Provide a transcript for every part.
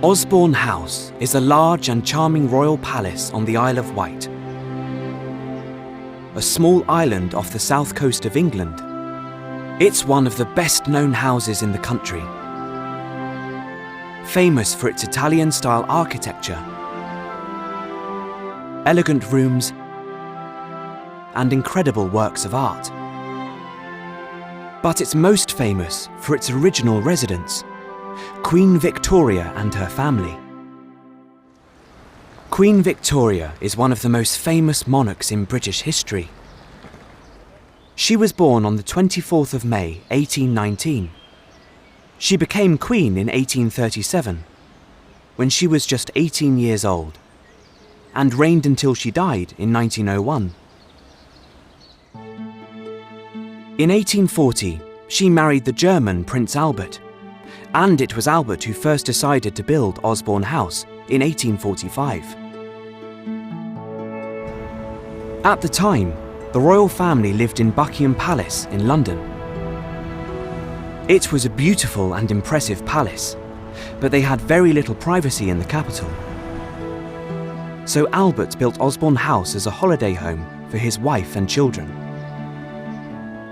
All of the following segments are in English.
Osborne House is a large and charming royal palace on the Isle of Wight, a small island off the south coast of England. It's one of the best-known houses in the country, famous for its Italian-style architecture, elegant rooms, and incredible works of art. But it's most famous for its original residents, Queen Victoria and her family. Queen Victoria is one of the most famous monarchs in British history. She was born on the 24th of May, 1819. She became Queen in 1837, when she was just 18 years old, and reigned until she died in 1901. In 1840, she married the German Prince Albert, and it was Albert who first decided to build Osborne House in 1845. At the time, the royal family lived in Buckingham Palace in London. It was a beautiful and impressive palace, but they had very little privacy in the capital. So Albert built Osborne House as a holiday home for his wife and children.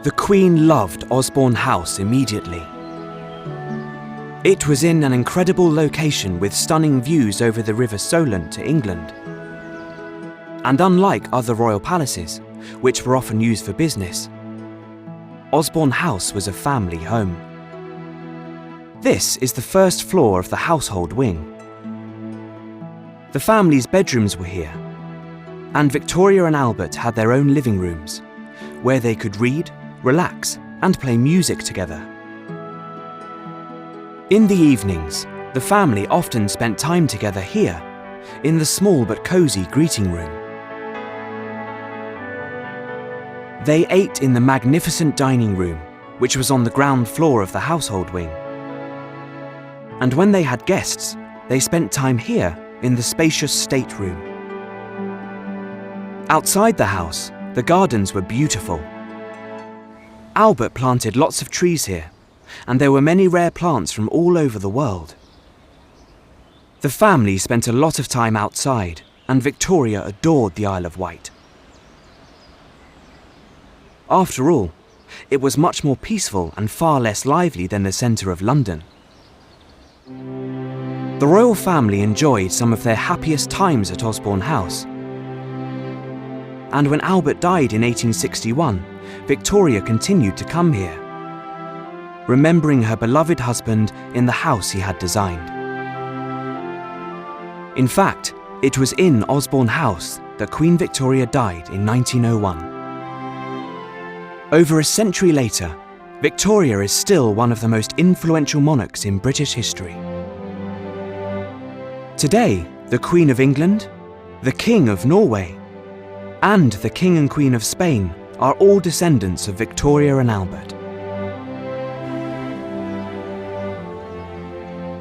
The Queen loved Osborne House immediately. It was in an incredible location with stunning views over the River Solent to England. And unlike other royal palaces, which were often used for business, Osborne House was a family home. This is the first floor of the household wing. The family's bedrooms were here, and Victoria and Albert had their own living rooms, where they could read, relax, and play music together. In the evenings, the family often spent time together here, in the small but cosy greeting room. They ate in the magnificent dining room, which was on the ground floor of the household wing. And when they had guests, they spent time here in the spacious stateroom. Outside the house, the gardens were beautiful. Albert planted lots of trees here, and there were many rare plants from all over the world. The family spent a lot of time outside, and Victoria adored the Isle of Wight. After all, it was much more peaceful and far less lively than the centre of London. The royal family enjoyed some of their happiest times at Osborne House. And when Albert died in 1861, Victoria continued to come here, remembering her beloved husband in the house he had designed. In fact, it was in Osborne House that Queen Victoria died in 1901. Over a century later, Victoria is still one of the most influential monarchs in British history. Today, the Queen of England, the King of Norway, and the King and Queen of Spain are all descendants of Victoria and Albert.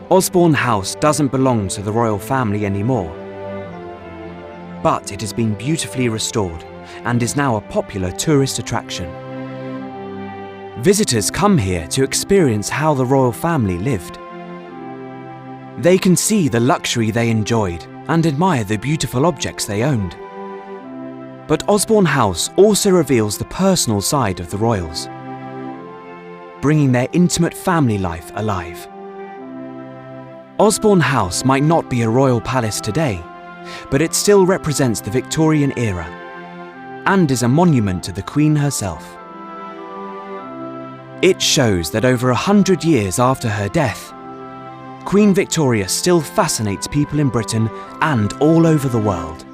Osborne House doesn't belong to the royal family anymore, but it has been beautifully restored and is now a popular tourist attraction. Visitors come here to experience how the royal family lived. They can see the luxury they enjoyed and admire the beautiful objects they owned. But Osborne House also reveals the personal side of the royals, bringing their intimate family life alive. Osborne House might not be a royal palace today, but it still represents the Victorian era and is a monument to the Queen herself. It shows that over 100 years after her death, Queen Victoria still fascinates people in Britain and all over the world.